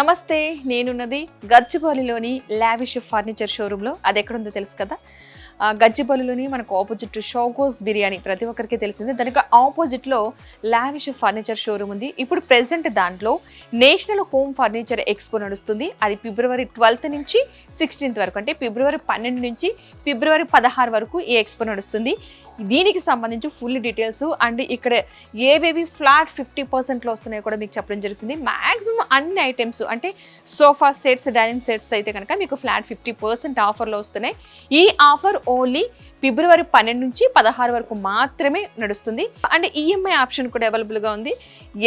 నమస్తే, నేనున్నది గచ్చిబౌలిలోని lavish furniture షోరూంలో. అది ఎక్కడుందో తెలుసు కదా, గచ్చిబౌలిలోని మనకు ఆపోజిట్ షోకోస్ బిర్యానీ ప్రతి ఒక్కరికి తెలిసిందే. దానికి ఆపోజిట్లో లావిష్ ఫర్నిచర్ షోరూమ్ ఉంది. ఇప్పుడు ప్రెసెంట్ దాంట్లో నేషనల్ హోమ్ ఫర్నిచర్ ఎక్స్పో నడుస్తుంది. అది ఫిబ్రవరి 12th నుంచి 16th వరకు, అంటే ఫిబ్రవరి 12 నుంచి ఫిబ్రవరి 16 వరకు ఈ ఎక్స్పో నడుస్తుంది. దీనికి సంబంధించి ఫుల్ డీటెయిల్స్ అండ్ ఇక్కడ ఏవేవి ఫ్లాట్ 50%లో వస్తున్నాయో కూడా మీకు చెప్పడం జరుగుతుంది. మ్యాక్సిమం అన్ని ఐటమ్స్ అంటే సోఫా సెట్స్, డైనింగ్ సెట్స్ అయితే కనుక మీకు ఫ్లాట్ 50% ఆఫర్లో వస్తున్నాయి. ఈ ఆఫర్ ఓన్లీ ఫిబ్రవరి 12 నుంచి 16 వరకు మాత్రమే నడుస్తుంది. అండ్ ఈఎంఐ ఆప్షన్ కూడా అవైలబుల్గా ఉంది.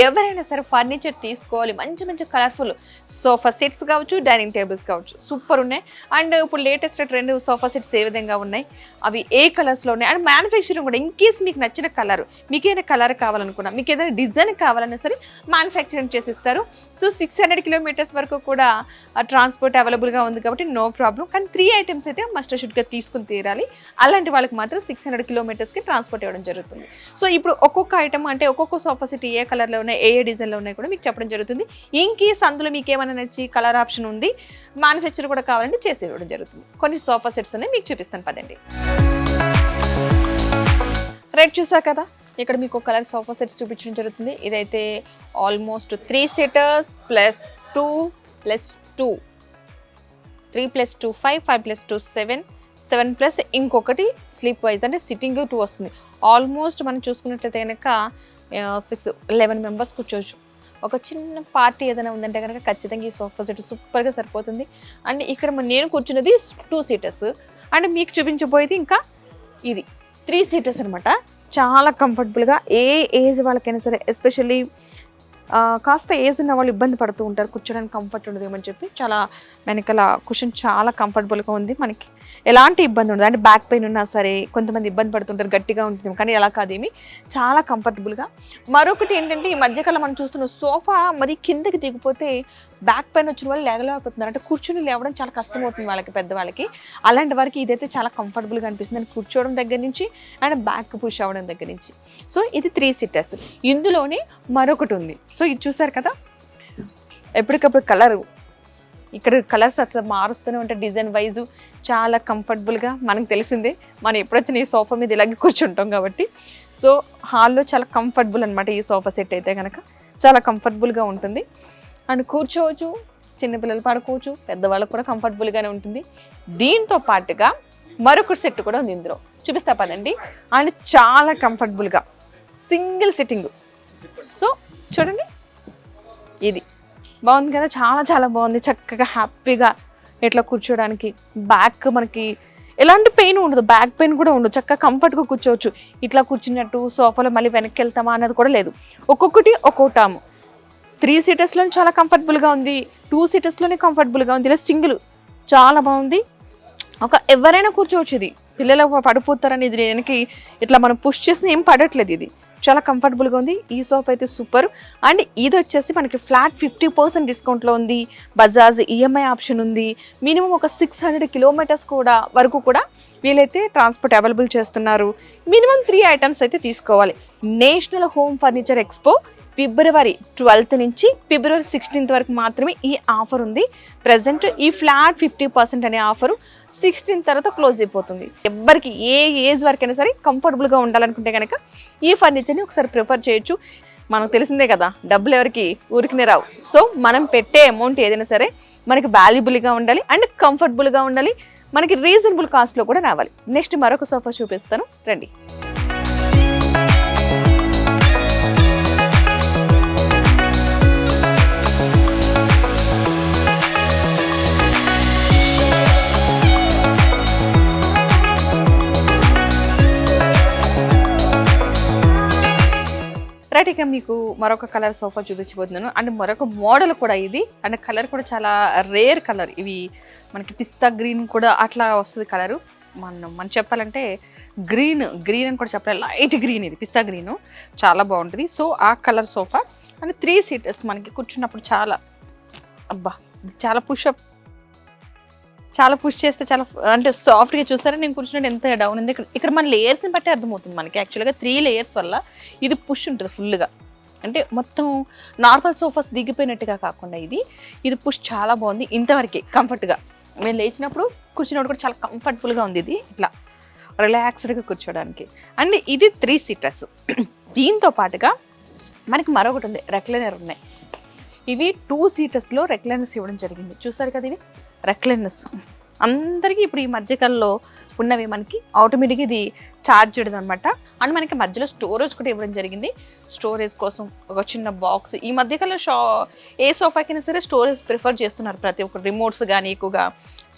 ఎవరైనా సరే ఫర్నిచర్ తీసుకోవాలి, మంచి మంచి కలర్ఫుల్ సోఫా సెట్స్ కావచ్చు, డైనింగ్ టేబుల్స్ కావచ్చు, సూపర్ ఉన్నాయి. అండ్ ఇప్పుడు లేటెస్ట్ ట్రెండ్ సోఫా సెట్స్ ఏ విధంగా ఉన్నాయి, అవి ఏ కలర్స్లో ఉన్నాయి, అండ్ మ్యానుఫ్యాక్చరింగ్ కూడా ఇన్ కేస్ మీకు నచ్చిన కలర్, మీకు ఏదైనా కలర్ కావాలనుకున్నా, మీకు ఏదైనా డిజైన్ కావాలన్నా సరే మ్యానుఫ్యాక్చరింగ్ చేసిస్తారు. సో 600 కిలోమీటర్స్ వరకు కూడా ట్రాన్స్పోర్ట్ అవైలబుల్గా ఉంది కాబట్టి నో ప్రాబ్లం. కానీ 3 ఐటమ్స్ అయితే మస్ట్ షుడ్గా తీసుకుని తీరాలి. అలాంటి వాళ్ళకి మాత్రం 600 కిలోమీటర్స్కి ట్రాన్స్పోర్ట్ ఇవ్వడం జరుగుతుంది. సో ఇప్పుడు ఒక్కొక్క ఐటమ్ అంటే ఒక్కొక్క సోఫా సెట్ ఏ కలర్లో ఉన్నాయి, ఏ డిజైన్లో ఉన్నాయి కూడా మీకు చెప్పడం జరుగుతుంది. ఇన్ కేస్ అందులో మీకు ఏమైనా నచ్చి కలర్ ఆప్షన్ ఉంది, మ్యానుఫ్యాక్చర్ కూడా కావాలంటే చేసి ఇవ్వడం జరుగుతుంది. కొన్ని సోఫా సెట్స్ ఉన్నాయి, మీకు చూపిస్తాను పదండి. రైట్, చూసా కదా, ఇక్కడ మీకు కలర్ సోఫా సెట్స్ చూపించడం జరుగుతుంది. ఇదైతే ఆల్మోస్ట్ 3 సీటర్స్ +2 +2 3 + 2 5 5 + 2 7 7 ప్లస్ ఇంకొకటి స్లీప్ వైజ్ అంటే సిట్టింగ్ 2 వస్తుంది. ఆల్మోస్ట్ మనం చూసుకున్నట్లయితే కనుక 11 మెంబర్స్ కూర్చోవచ్చు. ఒక చిన్న పార్టీ ఏదైనా ఉందంటే కనుక ఖచ్చితంగా ఈ సోఫా సెట్ సూపర్గా సరిపోతుంది. అండ్ ఇక్కడ నేను కూర్చున్నది 2 సీటర్స్ అండ్ మీకు చూపించబోయేది ఇంకా ఇది 3 సీటర్స్ అనమాట. చాలా కంఫర్టబుల్గా ఏ ఏజ్ వాళ్ళకైనా సరే, ఎస్పెషల్లీ కాస్త ఏజ్ ఉన్న వాళ్ళు ఇబ్బంది పడుతూ ఉంటారు, కూర్చోడానికి కంఫర్ట్ ఉండదు ఏమని చెప్పి చాలా వెనకాల కుషన్ చాలా కంఫర్టబుల్గా ఉంది. మనకి ఎలాంటి ఇబ్బంది ఉండదు. అంటే బ్యాక్ పెయిన్ ఉన్నా సరే కొంతమంది ఇబ్బంది పడుతుంటారు, గట్టిగా ఉంటుంది, కానీ అలా కాదేమి, చాలా కంఫర్టబుల్గా. మరొకటి ఏంటంటే ఈ మధ్యకాలం మనం చూస్తున్న సోఫా మరి కిందకి దిగిపోతే బ్యాక్ పెయిన్ వచ్చిన వాళ్ళు లేగలేకపోతున్నారు. అంటే కూర్చుని లేవడం చాలా కష్టమవుతుంది వాళ్ళకి, పెద్దవాళ్ళకి. అలాంటి వారికి ఇదైతే చాలా కంఫర్టబుల్గా అనిపిస్తుంది. అండ్ కూర్చోవడం దగ్గర నుంచి అండ్ బ్యాక్ పుష్ అవ్వడం దగ్గర నుంచి. సో ఇది 3 సీటర్స్. ఇందులోనే మరొకటి ఉంది. సో ఇది చూసారు కదా, ఎప్పటికప్పుడు కలరు, ఇక్కడ కలర్స్ అట్లా మారుస్తూనే ఉంటాయి డిజైన్ వైజు. చాలా కంఫర్టబుల్గా, మనకు తెలిసిందే మనం ఎప్పుడొచ్చినా ఈ సోఫా మీద ఇలాగే కూర్చుంటాం కాబట్టి. సో హాల్లో చాలా కంఫర్టబుల్ అనమాట ఈ సోఫా సెట్ అయితే కనుక, చాలా కంఫర్టబుల్గా ఉంటుంది. అండ్ కూర్చోవచ్చు, చిన్నపిల్లలు పడుకోవచ్చు, పెద్దవాళ్ళకు కూడా కంఫర్టబుల్గానే ఉంటుంది. దీంతో పాటుగా మరొక సెట్ కూడా ఉంది ఇందులో, చూపిస్తా పదండి. అండ్ చాలా కంఫర్టబుల్గా సింగిల్ సిట్టింగ్. సో చూడండి, ఇది బాగుంది కదా, చాలా చాలా బాగుంది. చక్కగా హ్యాపీగా ఇట్లా కూర్చోడానికి, బ్యాక్ మనకి ఎలాంటి పెయిన్ ఉండదు, బ్యాక్ పెయిన్ కూడా ఉండదు, చక్కగా కంఫర్ట్గా కూర్చోవచ్చు. ఇట్లా కూర్చున్నట్టు సోఫాలో మళ్ళీ వెనక్కి వెళ్తామా అన్నది కూడా లేదు. ఒక్కొక్కటి ఒక్కొక్కటాము. 3 సీటర్స్లో చాలా కంఫర్టబుల్గా ఉంది, 2 సీటర్స్లోనే కంఫర్టబుల్గా ఉంది, ఇలా సింగిల్ చాలా బాగుంది. ఎవరైనా కూర్చోవచ్చు. ఇది పిల్లలు పడిపోతారని ఇది వెనక్కి ఇట్లా మనం పుష్ చేసిన ఏం పడట్లేదు, ఇది చాలా కంఫర్టబుల్గా ఉంది. ఈ సోఫా అయితే సూపర్. అండ్ ఇది వచ్చేసి మనకి ఫ్లాట్ 50% డిస్కౌంట్లో ఉంది. బజాజ్ ఈఎంఐ ఆప్షన్ ఉంది. మినిమం ఒక 600 కిలోమీటర్స్ కూడా వరకు కూడా వీలైతే ట్రాన్స్పోర్ట్ అవైలబుల్ చేస్తున్నారు. మినిమం 3 ఐటమ్స్ అయితే తీసుకోవాలి. నేషనల్ హోమ్ ఫర్నిచర్ ఎక్స్పో ఫిబ్రవరి 12th నుంచి ఫిబ్రవరి 16th వరకు మాత్రమే ఈ ఆఫర్ ఉంది. ప్రజెంట్ ఈ ఫ్లాట్ 50% అనే ఆఫరు 16th తర్వాత క్లోజ్ అయిపోతుంది. ఎవరికి ఏ ఏజ్ వరకైనా సరే కంఫర్టబుల్గా ఉండాలనుకుంటే కనుక ఈ ఫర్నిచర్ని ఒకసారి ప్రిఫర్ చేయొచ్చు. మనకు తెలిసిందే కదా, డబ్బులు ఎవరికి ఊరికినే రావు. సో మనం పెట్టే అమౌంట్ ఏదైనా సరే మనకి వాల్యుబుల్గా ఉండాలి అండ్ కంఫర్టబుల్గా ఉండాలి, మనకి రీజనబుల్ కాస్ట్లో కూడా రావాలి. నెక్స్ట్ మరొక సోఫా చూపిస్తాను, రండి. రైట్, ఇక మీకు మరొక కలర్ సోఫా చూపించబోతున్నాను. అండ్ మరొక మోడల్ కూడా ఇది. అండ్ కలర్ కూడా చాలా రేర్ కలర్. ఇవి మనకి పిస్తా గ్రీన్ కూడా అట్లా వస్తుంది కలరు. మనం చెప్పాలంటే గ్రీన్ అని కూడా చెప్పాలి, లైట్ గ్రీన్, ఇది పిస్తా గ్రీను, చాలా బాగుంటుంది. సో ఆ కలర్ సోఫా. అండ్ 3 సీటర్స్ మనకి కూర్చున్నప్పుడు చాలా చాలా చాలా పుష్ చేస్తే చాలా అంటే సాఫ్ట్గా. చూసారా నేను కూర్చున్నట్టు ఎంత డౌన్ ఉంది. ఇక్కడ మన లేయర్స్ని బట్టి అర్థమవుతుంది మనకి. యాక్చువల్గా 3 లేయర్స్ వల్ల ఇది పుష్ ఉంటుంది ఫుల్గా. అంటే మొత్తం నార్మల్ సోఫాస్ దిగిపోయినట్టుగా కాకుండా ఇది పుష్ చాలా బాగుంది. ఇంతవరకే కంఫర్ట్గా మేము లేచినప్పుడు కూర్చున్నప్పుడు కూడా చాలా కంఫర్టబుల్గా ఉంది. ఇది ఇట్లా రిలాక్స్డ్గా కూర్చోడానికి. అండ్ ఇది 3 సీటర్స్. దీంతో పాటుగా మనకి మరొకటి ఉంది, రెక్లైనర్ ఉన్నాయి. ఇవి 2 సీటర్స్లో రెక్లైనర్స్ ఇవ్వడం జరిగింది. చూసారు కదా, ఇవి రెక్లైనర్స్ అందరికీ ఇప్పుడు ఈ మధ్యకాలంలో ఉన్నవి మనకి ఆటోమేటిక్గా ఇది ఛార్జ్డ్ అనమాట. అండ్ మనకి మధ్యలో స్టోరేజ్ కూడా ఇవ్వడం జరిగింది. స్టోరేజ్ కోసం ఒక చిన్న బాక్స్. ఈ మధ్యకాలంలో ఏ సోఫాకైనా సరే స్టోరేజ్ ప్రిఫర్ చేస్తున్నారు ప్రతి ఒక్క. రిమోట్స్ కానీ ఎక్కువగా,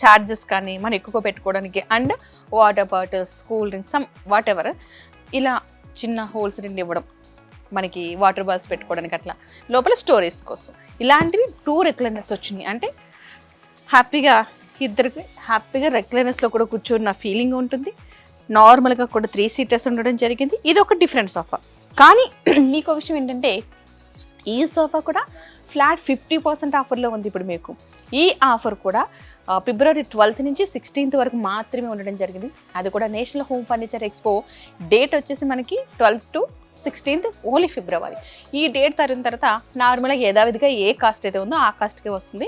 ఛార్జెస్ కానీ మనం ఎక్కువగా పెట్టుకోవడానికి, and water bottles, cool drinks, some what ever ఇలా చిన్న హోల్స్ రెండు ఇవ్వడం, మనకి వాటర్ బాల్స్ పెట్టుకోవడానికి, అట్లా లోపల స్టోరేజ్ కోసం ఇలాంటివి 2 రెక్లైనర్స్ వచ్చినాయి. అంటే హ్యాపీగా ఇద్దరికి హ్యాపీగా రెక్లైనర్స్లో కూడా కూర్చున్న ఫీలింగ్ ఉంటుంది. నార్మల్గా కూడా 3 సీటర్స్ ఉండడం జరిగింది. ఇది ఒక డిఫరెంట్ సోఫా. కానీ మీకు విషయం ఏంటంటే ఈ సోఫా కూడా ఫ్లాట్ 50% ఆఫర్లో ఉంది ఇప్పుడు మీకు. ఈ ఆఫర్ కూడా ఫిబ్రవరి 12th నుంచి 16th వరకు మాత్రమే ఉండడం జరిగింది. అది కూడా national home furniture expo date వచ్చేసి మనకి 12th to 16th ఓన్లీ ఫిబ్రవరి. ఈ డేట్ తరిన తర్వాత నార్మల్గా యథావిధిగా ఏ కాస్ట్ అయితే ఉందో ఆ కాస్ట్కే వస్తుంది.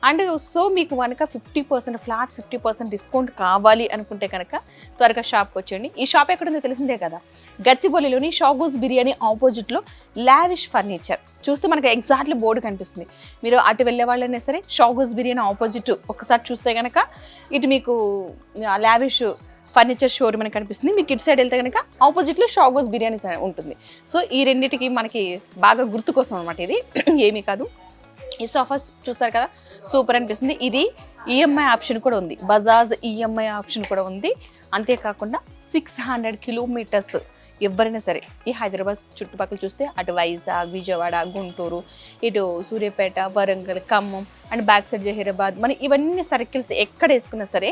అండ్ సో మీకు కనుక 50% ఫ్లాట్ 50% డిస్కౌంట్ కావాలి అనుకుంటే కనుక త్వరగా షాప్కి వచ్చేయండి. ఈ షాప్ ఎక్కడుందో తెలిసిందే కదా, గచ్చిబౌలిలోని షాగూస్ బిర్యానీ ఆపోజిట్లో లావిష్ ఫర్నిచర్. చూస్తే మనకి ఎగ్జాక్ట్లీ బోర్డు కనిపిస్తుంది. మీరు అటు వెళ్ళే వాళ్ళైనా సరే షాగూస్ బిర్యానీ ఆపోజిట్ ఒకసారి చూస్తే కనుక ఇటు మీకు లావిష్ ఫర్నిచర్ షోరూమ్ అని కనిపిస్తుంది. మీకు ఇటు సైడ్ వెళ్తే కనుక ఆపోజిట్లో షాగోస్ బిర్యానీ ఉంటుంది. సో ఈ రెండింటికి మనకి బాగా గుర్తు కోసం అనమాట. ఇది ఏమీ కాదు. ఈ సోఫాస్ చూస్తారు కదా, సూపర్ అనిపిస్తుంది. ఇది ఈఎంఐ ఆప్షన్ కూడా ఉంది, బజాజ్ ఈఎంఐ ఆప్షన్ కూడా ఉంది. అంతేకాకుండా 600 కిలోమీటర్స్ ఎవరైనా సరే ఈ హైదరాబాద్ చుట్టుపక్కల చూస్తే అటు వైజాగ్, విజయవాడ, గుంటూరు, ఇటు Suryapet, Warangal, Khammam and back side Zaheerabad, మన ఇవన్నీ సర్కిల్స్ ఎక్కడ వేసుకున్నా సరే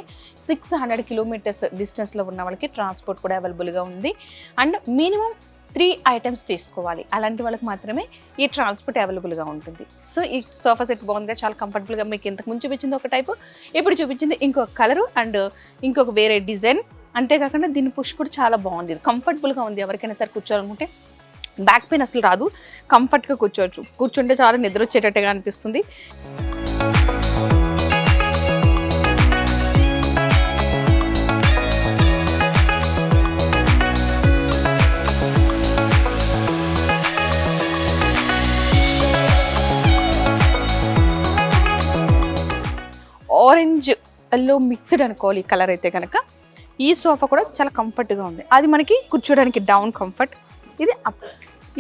600 కిలోమీటర్స్ డిస్టెన్స్లో ఉన్న వాళ్ళకి ట్రాన్స్పోర్ట్ కూడా అవైలబుల్గా ఉంది. అండ్ మినిమం 3 ఐటమ్స్ తీసుకోవాలి, అలాంటి వాళ్ళకి మాత్రమే ఈ ట్రాన్స్పోర్ట్ అవైలబుల్గా ఉంటుంది. సో ఈ సోఫా సెట్ బాగుందిగా, చాలా కంఫర్టబుల్గా. మీకు ఇంతకు ముందు చూపించింది ఒక టైపు, ఇప్పుడు చూపించింది ఇంకొక కలరు అండ్ ఇంకొక వేరే డిజైన్. అంతేకాకుండా దీని పుష్ కూడా చాలా బాగుంది, కంఫర్టబుల్గా ఉంది. ఎవరికైనా సరే కూర్చోవాలనుకుంటే బ్యాక్ పెయిన్ అసలు రాదు, కంఫర్ట్గా కూర్చోవచ్చు. కూర్చుంటే చాలా నిద్ర వచ్చేటట్టుగా అనిపిస్తుంది. ఆరెంజ్ ఎల్లో మిక్స్డ్ అనుకోవాలి ఈ కలర్ అయితే కనుక. ఈ సోఫా కూడా చాలా కంఫర్ట్గా ఉంది. అది మనకి కూర్చోడానికి డౌన్ కంఫర్ట్, ఇది అప్,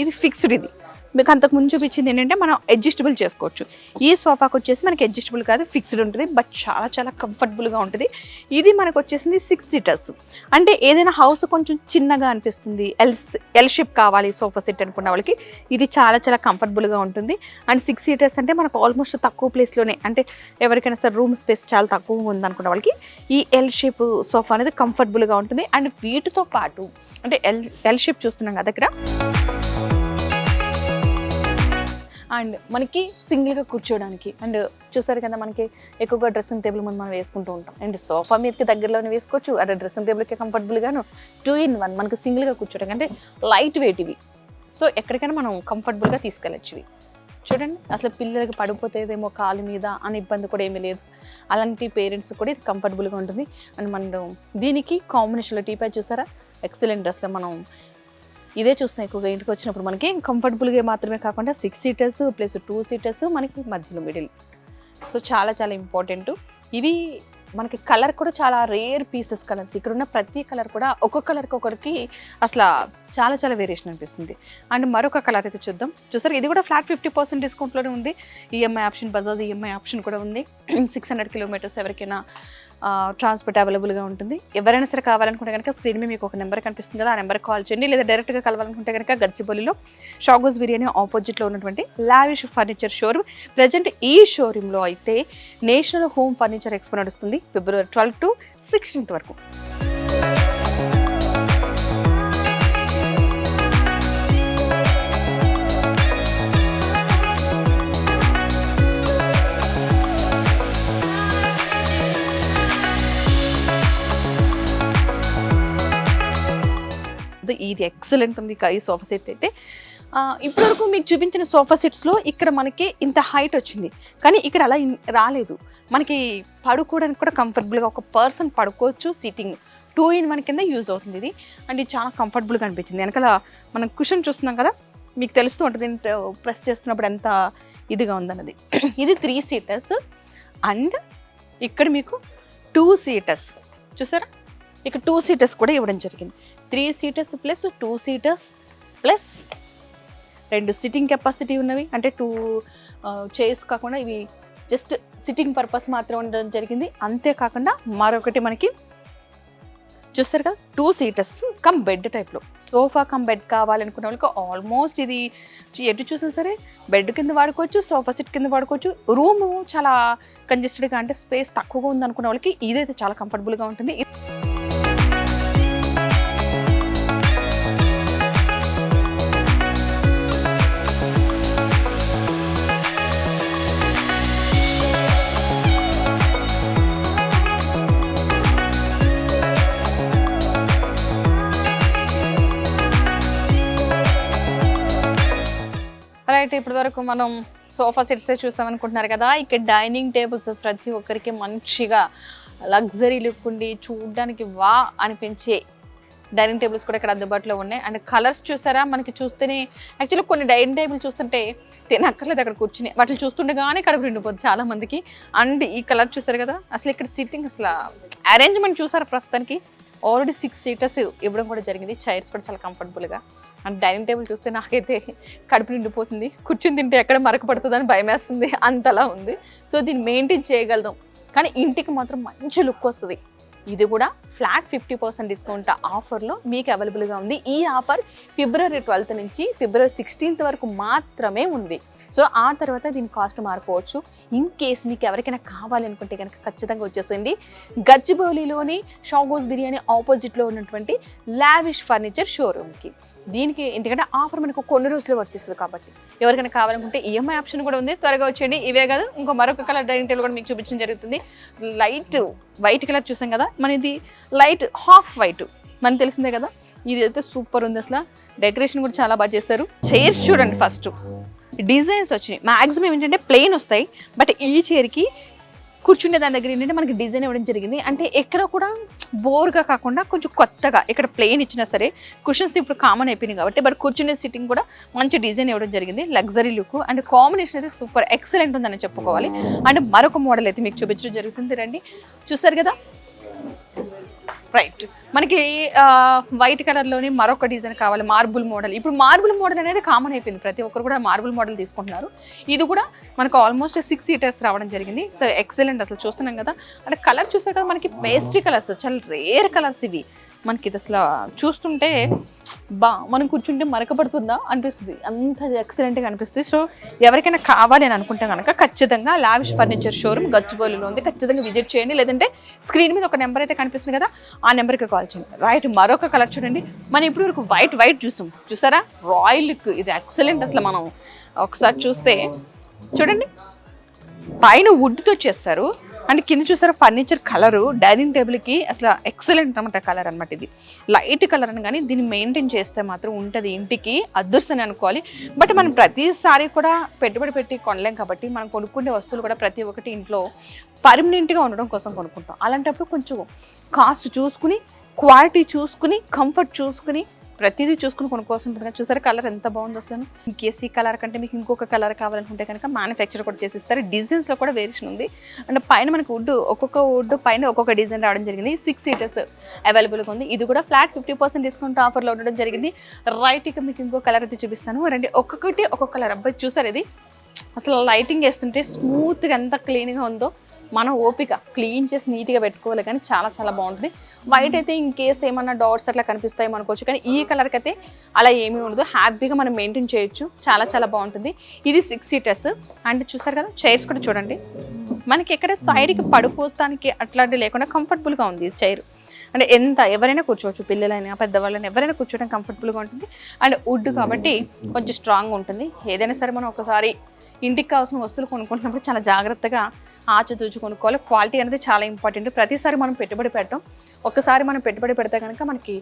ఇది ఫిక్స్డ్. ఇది మీకు అంతకు ముందు చూపించింది ఏంటంటే మనం అడ్జస్టబుల్ చేసుకోవచ్చు. ఈ సోఫాకి వచ్చేసి మనకి అడ్జస్టబుల్ కాదు, ఫిక్స్డ్ ఉంటుంది. బట్ చాలా చాలా కంఫర్టబుల్గా ఉంటుంది. ఇది మనకు వచ్చేసింది 6 సీటర్స్. అంటే ఏదైనా హౌస్ కొంచెం చిన్నగా అనిపిస్తుంది, ఎల్ షేప్ కావాలి సోఫా సెట్ అనుకున్న వాళ్ళకి ఇది చాలా చాలా కంఫర్టబుల్గా ఉంటుంది. అండ్ 6 సీటర్స్ అంటే మనకు ఆల్మోస్ట్ తక్కువ ప్లేస్లోనే, అంటే ఎవరికైనా సరే రూమ్ స్పేస్ చాలా తక్కువ ఉందనుకున్న వాళ్ళకి ఈ ఎల్ షేప్ సోఫా అనేది కంఫర్టబుల్గా ఉంటుంది. అండ్ వీటితో పాటు అంటే ఎల్ షేప్ చూస్తున్నాం కదా ఇక్కడ, అండ్ మనకి సింగిల్గా కూర్చోడానికి. అండ్ చూసారు కదా, మనకి ఎక్కువగా డ్రెస్సింగ్ టేబుల్ ముందు మనం వేసుకుంటూ ఉంటాం. అండ్ సోఫా మీదకి దగ్గరలోనే వేసుకోవచ్చు, అదే డ్రెస్సింగ్ టేబుల్కి కంఫర్టబుల్గాను 2 in 1 మనకి సింగిల్గా కూర్చోడానికి. అంటే లైట్ వెయిట్ ఇవి, సో ఎక్కడికైనా మనం కంఫర్టబుల్గా తీసుకెళ్ళచ్చు ఇవి. చూడండి, అసలు పిల్లలకి పడిపోతేదేమో కాలు మీద అని ఇబ్బంది కూడా ఏమీ లేదు. అలాంటి పేరెంట్స్ కూడా ఇది కంఫర్టబుల్గా ఉంటుంది. అండ్ మనం దీనికి కాంబినేషన్లో టీపై చూసారా, ఎక్సలెంట్. అసలు మనం ఇదే చూస్తున్నాం ఎక్కువగా ఇంటికి వచ్చినప్పుడు. మనకి కంఫర్టబుల్గా మాత్రమే కాకుండా 6 సీటర్స్ ప్లస్ 2 సీటర్స్ మనకి మధ్యలో మిడిల్. సో చాలా చాలా ఇంపార్టెంట్. ఇవి మనకి కలర్ కూడా చాలా రేర్ పీసెస్ కలర్స్. ఇక్కడ ఉన్న ప్రతి కలర్ కూడా ఒక్కొక్క కలర్కి ఒకరికి అసలు చాలా చాలా వేరియేషన్ అనిపిస్తుంది. అండ్ మరొక కలర్ అయితే చూద్దాం. చూసారు, ఇది కూడా ఫ్లాట్ 50% డిస్కౌంట్లోనే ఉంది. EMI option, Bajaj EMI option కూడా ఉంది. 600 కిలోమీటర్స్ ఎవరికైనా ట్రాన్స్పోర్ట్ అవైలబుల్గా ఉంటుంది. ఎవరైనా సరే కావాలనుకుంటే కనుక స్క్రీన్ మీద మీకు ఒక నెంబర్ కనిపిస్తుంది కదా, ఆ నెంబర్కి కాల్ చేయండి. లేదా డైరెక్ట్గా కలవాలనుకుంటే కనుక గచ్చిబౌలిలో షాగోస్ బిర్యానీ ఆపోజిట్లో ఉన్నటువంటి లావిష్ ఫర్నిచర్ షోరూమ్. ప్రజెంట్ ఈ షోరూంలో అయితే నేషనల్ హోమ్ ఫర్నిచర్ ఎక్స్పో నడుస్తుంది ఫిబ్రవరి 12 to 16th వరకు. ఇది ఎక్సలెంట్ ఉంది ఈ సోఫా సెట్ అయితే. ఇప్పటివరకు మీకు చూపించిన సోఫా సెట్స్లో ఇక్కడ మనకి ఇంత హైట్ వచ్చింది, కానీ ఇక్కడ అలా రాలేదు. మనకి పడుకోవడానికి కూడా కంఫర్టబుల్గా ఒక పర్సన్ పడుకోవచ్చు. సిట్టింగ్ 2-in-1 కింద యూజ్ అవుతుంది ఇది. అండ్ ఇది చాలా కంఫర్టబుల్గా అనిపించింది. వెనకాల మనం కుషన్ చూస్తున్నాం కదా, మీకు తెలుస్తూ ఉంటుంది ప్రెస్ చేస్తున్నప్పుడు ఎంత ఇదిగా ఉందన్నది. ఇది 3 seaters అండ్ ఇక్కడ మీకు 2 seaters చూసారా, ఇక్కడ 2 seaters కూడా ఇవ్వడం జరిగింది. 3 seaters plus 2 seaters plus 2 sitting capacity ఉన్నవి, అంటే 2 చైర్స్ కాకుండా ఇవి జస్ట్ సిట్టింగ్ పర్పస్ మాత్రం ఉండడం జరిగింది. అంతేకాకుండా మరొకటి మనకి చూస్తారు కదా 2 seaters కమ్ బెడ్ టైప్లో, సోఫా కమ్ బెడ్ కావాలనుకున్న వాళ్ళకి ఆల్మోస్ట్ ఇది ఎటు చూసినా సరే బెడ్ కింద వాడుకోవచ్చు, సోఫా సెట్ కింద వాడుకోవచ్చు. రూము చాలా కంజెస్టెడ్గా అంటే స్పేస్ తక్కువగా ఉంది అనుకున్న వాళ్ళకి ఇదైతే చాలా కంఫర్టబుల్గా ఉంటుంది. రైట్, ఇప్పటి వరకు మనం సోఫా సెట్సే చూసామనుకుంటున్నారు కదా. ఇక్కడ డైనింగ్ టేబుల్స్ ప్రతి ఒక్కరికి మంచిగా లగ్జరీ లుక్ ఉండి చూడడానికి వా అనిపించే డైనింగ్ టేబుల్స్ కూడా ఇక్కడ అందుబాటులో ఉన్నాయి. అండ్ కలర్స్ చూసారా, మనకి చూస్తేనే యాక్చువల్లీ కొన్ని డైనింగ్ టేబుల్ చూస్తుంటే తినక్కర్లేదు అక్కడ కూర్చుని, వాటిని చూస్తుండగానే కడుపు నిండిపోతుంది చాలా మందికి. అండ్ ఈ కలర్ చూసారు కదా, అసలు ఇక్కడ సిట్టింగ్ అసలు అరేంజ్మెంట్ చూసారు. ప్రస్తుతానికి ఆల్రెడీ 6 seaters ఇవ్వడం కూడా జరిగింది. చైర్స్ కూడా చాలా కంఫర్టబుల్గా. అండ్ డైనింగ్ టేబుల్ చూస్తే నాకైతే కడుపు నిండిపోతుంది, కూర్చుని తింటే ఎక్కడ మరక పడుతుందని భయం వేస్తుంది, అంతలా ఉంది. సో దీన్ని మెయింటైన్ చేయగలుగుతాం, కానీ ఇంటికి మాత్రం మంచి లుక్ వస్తుంది. ఇది కూడా ఫ్లాట్ 50% డిస్కౌంట్ ఆఫర్లో మీకు అవైలబుల్గా ఉంది. ఈ ఆఫర్ February 12th నుంచి February 16th వరకు మాత్రమే ఉంది. సో ఆ తర్వాత దీని కాస్ట్ మారిపోవచ్చు. ఇన్ కేస్ మీకు ఎవరికైనా కావాలి అనుకుంటే కనుక ఖచ్చితంగా వచ్చేసింది గచ్చిబౌలిలోని షాగోస్ బిర్యానీ ఆపోజిట్లో ఉన్నటువంటి లావిష్ ఫర్నిచర్ షోరూమ్కి. దీనికి ఎందుకంటే ఆఫర్ మనకు కొన్ని రోజులు వర్తిస్తుంది కాబట్టి ఎవరికైనా కావాలనుకుంటే ఈఎంఐ ఆప్షన్ కూడా ఉంది. త్వరగా వచ్చేయండి. ఇవే కాదు, ఇంకో మరొక కలర్ డైనింగ్ టేబుల్ కూడా మీకు చూపించడం జరుగుతుంది. లైట్ వైట్ కలర్ చూసాం కదా, మన ఇది లైట్ హాఫ్ వైట్ మనకు తెలిసిందే కదా. ఇది అయితే సూపర్ ఉంది, అసలు డెకరేషన్ కూడా చాలా బాగా చేశారు. చైర్స్ చూడండి, ఫస్ట్ డిజైన్స్ వచ్చినాయి. మ్యాక్సిమం ఏంటంటే ప్లెయిన్ వస్తాయి, బట్ ఈ చైర్కి కూర్చునే దాని దగ్గర ఏంటంటే మనకి డిజైన్ ఇవ్వడం జరిగింది. అంటే ఎక్కడ కూడా బోర్గా కాకుండా కొంచెం కొత్తగా, ఇక్కడ ప్లెయిన్ ఇచ్చినా సరే కుషన్స్ ఇప్పుడు కామన్ అయిపోయినాయి కాబట్టి, బట్ కూర్చునే సిట్టింగ్ కూడా మంచి డిజైన్ ఇవ్వడం జరిగింది. లగ్జరీ లుక్ అండ్ కాంబినేషన్ అయితే సూపర్ ఎక్సలెంట్ ఉందని చెప్పుకోవాలి. అండ్ మరొక మోడల్ అయితే మీకు చూపించడం జరుగుతుంది. రండి, చూసారు కదా. రైట్, మనకి వైట్ కలర్లోని మరొక డిజైన్ కావాలి, మార్బుల్ మోడల్. ఇప్పుడు మార్బుల్ మోడల్ అనేది కామన్ అయిపోయింది, ప్రతి ఒక్కరు కూడా మార్బుల్ మోడల్ తీసుకుంటున్నారు. ఇది కూడా మనకు ఆల్మోస్ట్ 6 seaters రావడం జరిగింది. సో ఎక్సలెంట్, అసలు చూస్తున్నాం కదా. అంటే కలర్ చూసారు కదా, మనకి పేస్ట్రీ కలర్స్, చాలా రేర్ కలర్స్ ఇవి. మనకి ఇది అసలు చూస్తుంటే మనం కూర్చుంటే మరకపడుతుందా అనిపిస్తుంది, అంత ఎక్సలెంట్గా అనిపిస్తుంది. సో ఎవరికైనా కావాలి అని అనుకుంటే కనుక ఖచ్చితంగా లావిష్ ఫర్నిచర్ షోరూమ్ గచ్చిబౌలిలో ఉంది, ఖచ్చితంగా విజిట్ చేయండి. లేదంటే స్క్రీన్ మీద ఒక నెంబర్ అయితే కనిపిస్తుంది కదా, ఆ నెంబర్కి కాల్ చేయండి. రైట్, మరొక కలర్ చూడండి. మనం ఇప్పుడు వరకు వైట్ చూసారా, రాయల్ లుక్. ఇది ఎక్సలెంట్, అసలు మనం ఒకసారి చూస్తే చూడండి, పైన వుడ్తో చేస్తారు అండ్ కింద చూసారా ఫర్నిచర్ కలరు డైనింగ్ టేబుల్కి అసలు ఎక్సలెంట్ అనమాట కలర్ అనమాట. ఇది లైట్ కలర్ అని, కానీ దీన్ని మెయింటైన్ చేస్తే మాత్రం ఉంటుంది ఇంటికి అదృష్టం అనుకోవాలి. బట్ మనం ప్రతిసారి కూడా పెట్టుబడి పెట్టి కొనలేం కాబట్టి మనం కొనుక్కునే వస్తువులు కూడా ప్రతి ఒక్కటి ఇంట్లో పర్మనెంట్గా ఉండడం కోసం కొనుక్కుంటాం. అలాంటప్పుడు కొంచెం కాస్ట్ చూసుకుని, క్వాలిటీ చూసుకుని, కంఫర్ట్ చూసుకుని, ప్రతిదీ చూసుకుని కొనుక్కోవాల్సి ఉంటుంది. చూసారా కలర్ ఎంత బాగుంది అసలు. ఇంకేస్ ఈ కలర్ కంటే మీకు ఇంకొక కలర్ కావాలనుకుంటే కనుక మ్యానుఫ్యాక్చర్ కూడా చేసిస్తారు. డిజైన్స్లో కూడా వేరియేషన్ ఉంది. అండ్ పైన మనకి ఒక్కొక్క వుడ్ పైన ఒక్కొక్క డిజైన్ రావడం జరిగింది. 6 seaters అవైలబుల్గా ఉంది. ఇది కూడా ఫ్లాట్ 50% డిస్కౌంట్ ఆఫర్లో ఉండడం జరిగింది. రైట్, ఇక మీకు ఇంకో కలర్ అయితే చూపిస్తాను. రండి, ఒక్కొక్కటి ఒక్కొక్క కలర్. అబ్బాయి చూసారు, ఇది అసలు లైటింగ్ వేస్తుంటే స్మూత్గా ఎంత క్లీన్గా ఉందో. మనం ఓపిక క్లీన్ చేసి నీట్గా పెట్టుకోవాలి, కానీ చాలా చాలా బాగుంటుంది. వైట్ అయితే ఇన్ కేస్ ఏమన్నా డాట్స్ అట్లా కనిపిస్తాయి అనుకోవచ్చు, కానీ ఈ కలర్కి అయితే అలా ఏమీ ఉండదు. హ్యాపీగా మనం మెయింటైన్ చేయొచ్చు, చాలా చాలా బాగుంటుంది. ఇది 6 seaters అండ్ చూసారు కదా, చైర్స్ కూడా చూడండి. మనకి ఎక్కడ సైడ్కి పడిపోతానికి అట్లాంటివి లేకుండా కంఫర్టబుల్గా ఉంది చైర్. అంటే ఎవరైనా కూర్చోవచ్చు, పిల్లలైనా పెద్దవాళ్ళైనా ఎవరైనా కూర్చోవడం కంఫర్టబుల్గా ఉంటుంది. అండ్ వుడ్ కాబట్టి కొంచెం స్ట్రాంగ్ ఉంటుంది. ఏదైనా సరే మనం ఒకసారి ఇంటికి కావాల్సిన వస్తువులు కొనుక్కుంటున్నప్పుడు చాలా జాగ్రత్తగా ఆచితూచి కొనుక్కోవాలి. క్వాలిటీ అనేది చాలా ఇంపార్టెంట్. ప్రతిసారి మనం పెట్టుబడి పెట్టడం, ఒక్కసారి మనం పెట్టుబడి పెడితే కనుక మనకి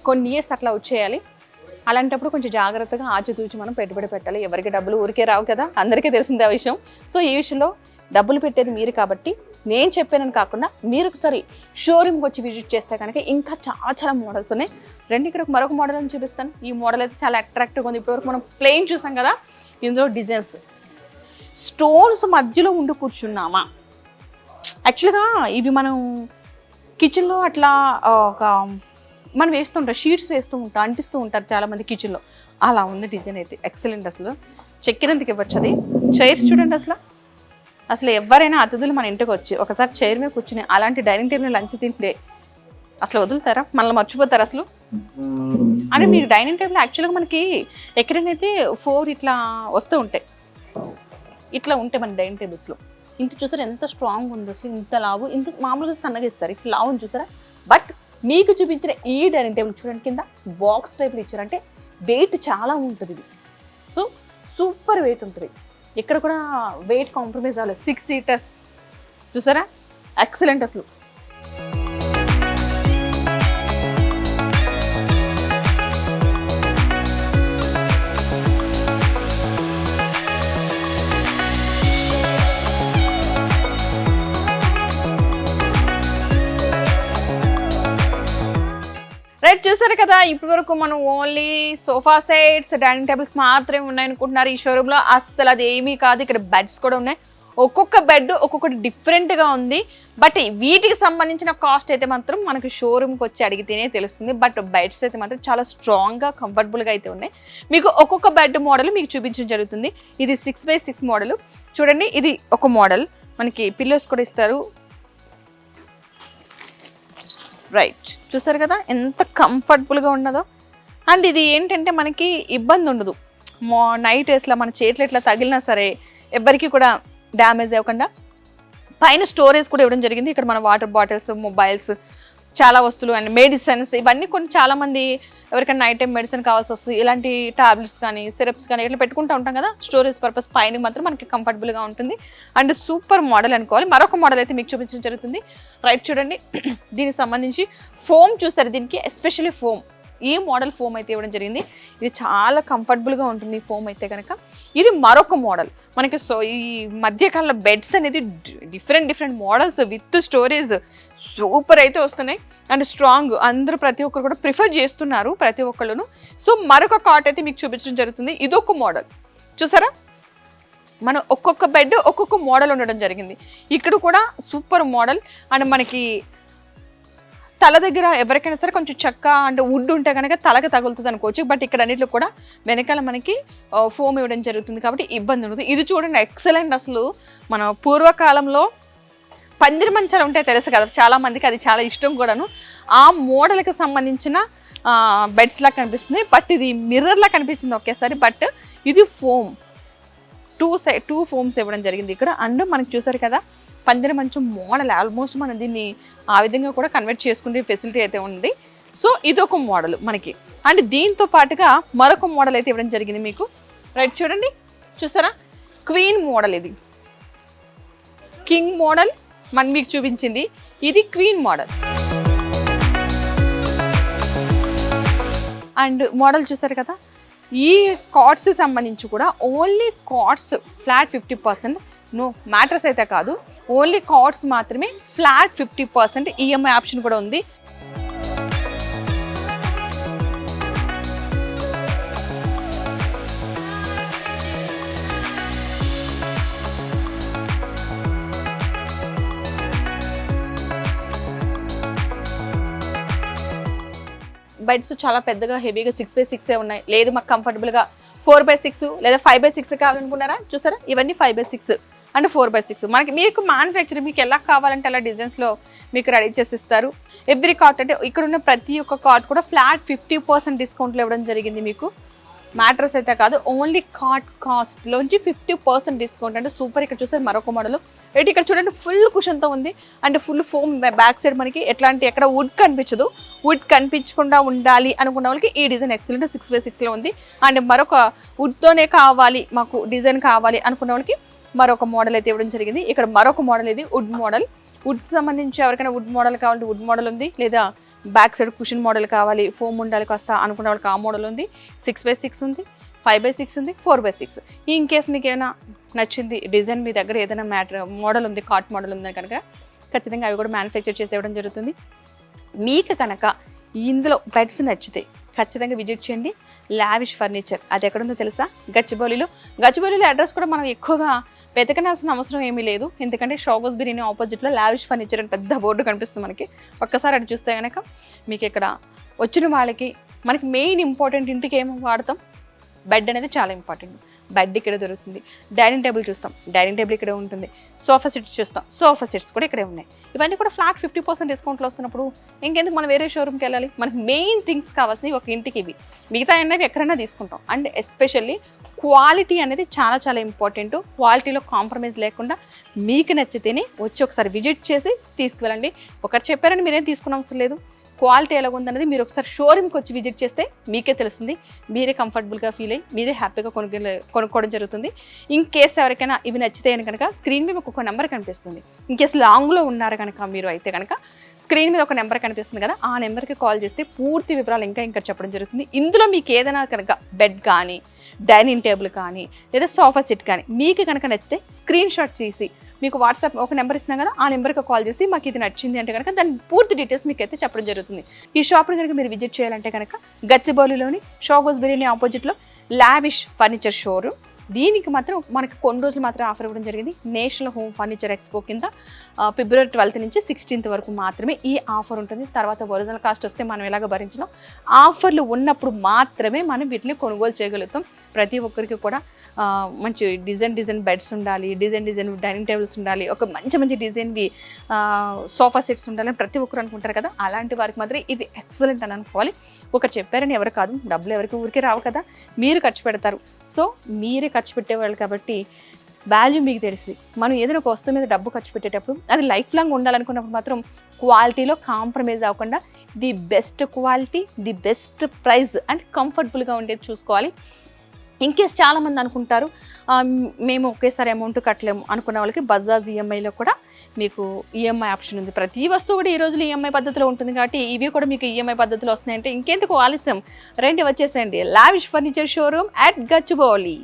కొన్ని ఇయర్స్ అట్లా వచ్చేయాలి. అలాంటప్పుడు కొంచెం జాగ్రత్తగా ఆచితూచి మనం పెట్టుబడి పెట్టాలి. ఎవరికి డబ్బులు ఊరికే రావు కదా, అందరికీ తెలిసిందే ఆ విషయం. సో ఈ విషయంలో డబ్బులు పెట్టేది మీరు కాబట్టి నేను చెప్పానని కాకుండా మీరు ఒకసారి షోరూమ్కి వచ్చి విజిట్ చేస్తే కనుక ఇంకా చాలా చాలా మోడల్స్ ఉన్నాయి. రండి, ఇక్కడ మరొక మోడల్ అని చూపిస్తాను. ఈ మోడల్ అయితే చాలా అట్రాక్టివ్గా ఉంది. ఇప్పటివరకు మనం ప్లెయిన్ చూసాం కదా, ఇందులో డిజైన్స్ స్టోన్స్ మధ్యలో ఉండి కూర్చున్నామా. యాక్చువల్గా ఇవి మనం కిచెన్లో అట్లా ఒక మనం వేస్తుంటాం, షీట్స్ వేస్తూ ఉంటాం, అంటిస్తూ ఉంటారు చాలామంది కిచెన్లో. అలా ఉంది డిజైన్ అయితే ఎక్సలెంట్. అసలు చెక్కినందుకు ఇవ్వచ్చు. అది చైర్స్ చూడండి, అసలు ఎవరైనా అతిథులు మన ఇంటికి వచ్చి ఒకసారి చైర్ మీద కూర్చుని అలాంటి డైనింగ్ టేబుల్ లంచ్ తింటే అసలు వదులుతారా, మనల్ని మర్చిపోతారు అసలు. అంటే మీరు డైనింగ్ టేబుల్ యాక్చువల్గా మనకి ఎక్కడైతే 4 ఇట్లా వస్తూ ఉంటాయి, ఇట్లా ఉంటాయి మన డైనింగ్ టేబుల్స్లో. ఇంత చూసారా ఎంత స్ట్రాంగ్ ఉందో, అసలు ఇంత లావు, ఇంత మామూలుగా సన్నగా ఇస్తారు, ఇట్లా లావు చూసారా. బట్ మీకు చూపించిన ఈ డైనింగ్ టేబుల్ చూడండి, కింద బాక్స్ టైప్లో ఇచ్చారంటే వెయిట్ చాలా ఉంటుంది ఇది. సో సూపర్ వెయిట్ ఉంటుంది, ఇక్కడ కూడా వెయిట్ కాంప్రమైజ్ అవ్వలేదు. 6 సీటర్స్ చూసారా, ఎక్సలెంట్ అసలు. రైట్, చూసారు కదా, ఇప్పటి వరకు మనం only sofa sets, dining tables మాత్రమే ఉన్నాయనుకుంటున్నారు ఈ షోరూంలో. అస్సలు అది ఏమీ కాదు, ఇక్కడ బెడ్స్ కూడా ఉన్నాయి. ఒక్కొక్క బెడ్ ఒక్కొక్కటి డిఫరెంట్గా ఉంది. బట్ వీటికి సంబంధించిన కాస్ట్ అయితే మాత్రం మనకు షోరూమ్కి వచ్చి అడిగితేనే తెలుస్తుంది. బట్ బెడ్స్ అయితే మాత్రం చాలా స్ట్రాంగ్గా కంఫర్టబుల్గా అయితే ఉన్నాయి. మీకు ఒక్కొక్క బెడ్ మోడల్ మీకు చూపించడం జరుగుతుంది. ఇది 6x6 మోడల్ చూడండి. ఇది ఒక మోడల్, మనకి పిల్లోస్ కూడా ఇస్తారు. రైట్, చూసారు కదా ఎంత కంఫర్టబుల్గా ఉన్నదో. అండ్ ఇది ఏంటంటే మనకి ఇబ్బంది ఉండదు, నైట్ వేస్లో మన చేతులు ఎట్లా తగిలినా సరే ఎవరికి కూడా డ్యామేజ్ అవ్వకుండా పైన స్టోరేజ్ కూడా ఇవ్వడం జరిగింది. ఇక్కడ మన వాటర్ బాటిల్స్, మొబైల్స్, చాలా వస్తువులు అండ్ మెడిసిన్స్ ఇవన్నీ కొన్ని చాలామంది ఎవరికైనా నైట్ టైం మెడిసిన్ కావాల్సి వస్తుంది, ఇలాంటి టాబ్లెట్స్ కానీ సిరప్స్ కానీ ఇట్లా పెట్టుకుంటూ ఉంటాం కదా, స్టోరేజ్ పర్పస్ పైన మాత్రం మనకి కంఫర్టబుల్గా ఉంటుంది. అండ్ సూపర్ మోడల్ అనుకోవాలి. మరొక మోడల్ అయితే మీకు చూపించడం జరుగుతుంది. రైట్, చూడండి, దీనికి సంబంధించి ఫోమ్ చూస్తారు, దీనికి ఎస్పెషల్లీ ఫోమ్, ఈ మోడల్ ఫోమ్ అయితే ఇవ్వడం జరిగింది. ఇది చాలా కంఫర్టబుల్గా ఉంటుంది ఈ ఫోమ్ అయితే కనుక. ఇది మరొక మోడల్ మనకి. సో ఈ మధ్యకాలంలో బెడ్స్ అనేది different models with storage super అయితే వస్తున్నాయి అండ్ స్ట్రాంగ్. అందరూ ప్రతి ఒక్కరు కూడా ప్రిఫర్ చేస్తున్నారు ప్రతి ఒక్కళ్ళను. సో మరొక కాట్ అయితే మీకు చూపించడం జరుగుతుంది. ఇదొక మోడల్ చూసారా, మనం ఒక్కొక్క బెడ్ ఒక్కొక్క మోడల్ ఉండడం జరిగింది. ఇక్కడ కూడా సూపర్ మోడల్. అండ్ మనకి తల దగ్గర ఎవరికైనా సరే కొంచెం చెక్క అంటే వుడ్ ఉంటే కనుక తలకి తగులుతుంది అనుకోవచ్చు. బట్ ఇక్కడ అన్నిట్లో కూడా వెనకాల మనకి ఫోమ్ ఇవ్వడం జరుగుతుంది కాబట్టి ఇబ్బంది ఉండదు. ఇది చూడండి ఎక్సలెంట్. అసలు మన పూర్వకాలంలో పందిరి మంచాలు ఉంటాయి తెలుసు కదా చాలా మందికి, అది చాలా ఇష్టం కూడాను. ఆ మోడల్కి సంబంధించిన బెడ్స్ లా కనిపిస్తుంది. బట్ ఇది మిర్రర్ లా కనిపించింది ఒకేసారి. బట్ ఇది ఫోమ్, టూ ఫోమ్స్ ఇవ్వడం జరిగింది ఇక్కడ. అండ్ మనకి చూసారు కదా పందిరి మంచం మోడల్, ఆల్మోస్ట్ మనం దీన్ని ఆ విధంగా కూడా కన్వర్ట్ చేసుకునే ఫెసిలిటీ అయితే ఉంది. సో ఇదొక మోడల్ మనకి. అండ్ దీంతో పాటుగా మరొక మోడల్ అయితే ఇవ్వడం జరిగింది మీకు. రైట్, చూడండి, చూసారా, క్వీన్ మోడల్. ఇది కింగ్ మోడల్ మనం మీకు చూపించింది, ఇది క్వీన్ మోడల్. అండ్ మోడల్ చూసారు కదా, ఈ కార్డ్స్ సంబంధించి కూడా only cards flat 50%, no mattress అయితే కాదు, ఓన్లీ కార్డ్స్ మాత్రమే ఫ్లాట్ 50%. ఈఎంఐ ఆప్షన్ కూడా ఉంది. బెడ్స్ చాలా పెద్దగా హెవీగా 6x6 ఉన్నాయి, లేదు మాకు కంఫర్టబుల్గా 4x6 లేదా 5x6 కావాలనుకున్నారా, చూసారా ఇవన్నీ 5x6 అండ్ 4x6. మనకి మీకు మ్యానుఫ్యాక్చరింగ్ మీకు ఎలా కావాలంటే అలా డిజైన్స్లో మీకు రెడీ చేసి ఇస్తారు. ఎవ్రీ కార్ట్ అంటే ఇక్కడ ఉన్న ప్రతి ఒక్క కార్ట్ కూడా ఫ్లాట్ 50% డిస్కౌంట్లో ఇవ్వడం జరిగింది మీకు. మ్యాట్రస్ అయితే కాదు, ఓన్లీ కార్ట్ కాస్ట్లోంచి 50% డిస్కౌంట్. అంటే సూపర్. ఇక్కడ చూసారు మరొక మోడల్. రేట్ ఇక్కడ చూడండి ఫుల్ కుషన్తో ఉంది and full foam. Back side మనకి ఎట్లాంటి ఎక్కడ వుడ్ కనిపించదు. వుడ్ కనిపించకుండా ఉండాలి అనుకున్న వాళ్ళకి ఈ డిజైన్ ఎక్సలెంట్ 6x6లో ఉంది. అండ్ మరొక వుడ్తోనే కావాలి మాకు డిజైన్ కావాలి అనుకున్న వాళ్ళకి మరొక మోడల్ అయితే ఇవ్వడం జరిగింది. ఇక్కడ మరొక మోడల్, ఇది వుడ్ మోడల్. వుడ్కి సంబంధించి ఎవరికైనా వుడ్ మోడల్ కావాలంటే వుడ్ మోడల్ ఉంది, లేదా బ్యాక్ సైడ్ కుషన్ మోడల్ కావాలి, ఫోమ్ ఉండాలి కాస్త అనుకున్న వాళ్ళకి ఆ మోడల్ ఉంది, 6x6 ఉంది, 5x6 ఉంది, 4x6. ఇన్ కేస్ మీకు ఏమైనా నచ్చింది డిజైన్ మీ దగ్గర ఏదైనా మోడల్ ఉంది, కాట్ మోడల్ ఉంది కనుక ఖచ్చితంగా అవి కూడా మ్యానుఫ్యాక్చర్ చేసి ఇవ్వడం జరుగుతుంది. మీకు కనుక ఇందులో బెడ్స్ నచ్చితే ఖచ్చితంగా విజిట్ చేయండి. లావిష్ ఫర్నిచర్, అది ఎక్కడుందో తెలుసా? గచ్చిబౌలిలో అడ్రస్ కూడా మనం ఎక్కువగా వెతకనాల్సిన అవసరం ఏమీ లేదు, ఎందుకంటే షోగోస్ బిర్యానీ ఆపోజిట్లో లావిష్ ఫర్నిచర్ అని పెద్ద బోర్డు కనిపిస్తుంది మనకి. ఒక్కసారి అది చూస్తే కనుక మీకు ఇక్కడ వచ్చిన వాళ్ళకి మనకి మెయిన్ ఇంపార్టెంట్ ఇంటికి ఏమి వాడతాం, బెడ్ అనేది చాలా ఇంపార్టెంట్. బెడ్ ఇక్కడ దొరుకుతుంది. డైనింగ్ టేబుల్ చూస్తాం, డైనింగ్ టేబుల్ ఇక్కడే ఉంటుంది. సోఫా సెట్స్ చూస్తాం, సోఫా సెట్స్ కూడా ఇక్కడే ఉన్నాయి. ఇవన్నీ కూడా ఫ్లాట్ 50% డిస్కౌంట్లో వస్తున్నప్పుడు ఇంకెందుకు మనం వేరే షోరూమ్కి వెళ్ళాలి? మనకి మెయిన్ థింగ్స్ కావాల్సినవి ఒక ఇంటికి ఇవి, మిగతా అనేవి ఎక్కడైనా తీసుకుంటాం. అండ్ ఎస్పెషల్లీ క్వాలిటీ అనేది చాలా చాలా ఇంపార్టెంట్. క్వాలిటీలో కాంప్రమైజ్ లేకుండా మీకు నచ్చితేనే వచ్చి ఒకసారి విజిట్ చేసి తీసుకువెళ్ళండి. ఒకరు చెప్పారని మీరేం తీసుకున్న అవసరం లేదు. క్వాలిటీ ఎలా ఉందనేది మీరు ఒకసారి షోరూమ్కి వచ్చి విజిట్ చేస్తే మీకే తెలుస్తుంది. మీరే కంఫర్టబుల్గా ఫీల్ అయ్యి మీరే హ్యాపీగా కొనుక్కోవడం జరుగుతుంది. ఇన్ కేస్ ఎవరికైనా ఇవి నచ్చితే కనుక స్క్రీన్ మీద ఒక నెంబర్ కనిపిస్తుంది. ఇన్ కేస్ లాంగ్లో ఉన్నారు కనుక మీరు అయితే కనుక స్క్రీన్ మీద ఒక నెంబర్ కనిపిస్తుంది కదా, ఆ నెంబర్కి కాల్ చేస్తే పూర్తి వివరాలు ఇంకా చెప్పడం జరుగుతుంది. ఇందులో మీకు ఏదైనా కనుక బెడ్ కానీ, డైనింగ్ టేబుల్ కానీ, లేదా సోఫా సెట్ కానీ మీకు కనుక నచ్చితే స్క్రీన్ షాట్ చేసి మీకు వాట్సాప్ ఒక నెంబర్ ఇస్తున్నాం కదా, ఆ నెంబర్కి కాల్ చేసి మాకు ఇది నచ్చింది అంటే కనుక దాని పూర్తి డీటెయిల్స్ మీకు అయితే చెప్పడం జరుగుతుంది. ఈ షాప్ని కనుక మీరు విజిట్ చేయాలంటే కనుక గచ్చిబౌలిలోని షోగోస్ బిర్యానీ ఆపోజిట్లో లావిష్ ఫర్నిచర్ షోరూమ్. దీనికి మాత్రం మనకి కొన్ని రోజులు మాత్రం ఆఫర్ ఇవ్వడం జరిగింది. నేషనల్ హోమ్ ఫర్నిచర్ ఎక్స్పో కింద ఫిబ్రవరి 12 నుంచి 16 వరకు మాత్రమే ఈ ఆఫర్ ఉంటుంది. తర్వాత ఒరిజినల్ కాస్ట్ వస్తే మనం ఎలాగ భరించడం, ఆఫర్లు ఉన్నప్పుడు మాత్రమే మనం వీటిని కొనుగోలు చేయగలుగుతాం. ప్రతి ఒక్కరికి కూడా మంచి డిజైన్ బెడ్స్ ఉండాలి, డిజైన్ డైనింగ్ టేబుల్స్ ఉండాలి, ఒక మంచి డిజైన్వి సోఫా సెట్స్ ఉండాలని ప్రతి ఒక్కరు అనుకుంటారు కదా, అలాంటి వారికి మాత్రం ఇది ఎక్సలెంట్ అని అనుకోవాలి. ఒకరు చెప్పారని ఎవరు కాదు, డబ్బులు ఎవరికి ఊరికే రావు కదా, మీరు ఖర్చు పెడతారు. సో మీరే ఖర్చు పెట్టేవాళ్ళు కాబట్టి వాల్యూ మీకు తెలిసి మనం ఏదైనా ఒక వస్తువు మీద డబ్బు ఖర్చు పెట్టేటప్పుడు అది లైఫ్ లాంగ్ ఉండాలనుకున్నప్పుడు మాత్రం క్వాలిటీలో కాంప్రమైజ్ అవ్వకుండా the best quality, the best price and కంఫర్టబుల్గా ఉండేది చూసుకోవాలి. ఇన్కేస్ చాలామంది అనుకుంటారు మేము ఒకేసారి అమౌంట్ కట్టలేము అనుకున్న వాళ్ళకి బజాజ్ ఈఎంఐలో కూడా మీకు ఈఎంఐ ఆప్షన్ ఉంది. ప్రతి వస్తువు కూడా ఈ రోజులో ఈఎంఐ పద్ధతిలో ఉంటుంది కాబట్టి ఇవి కూడా మీకు ఈఎంఐ పద్ధతిలో వస్తున్నాయంటే ఇంకెందుకు ఆలస్యం, రండి వచ్చేసేయండి lavish furniture showroom at Gachibowli.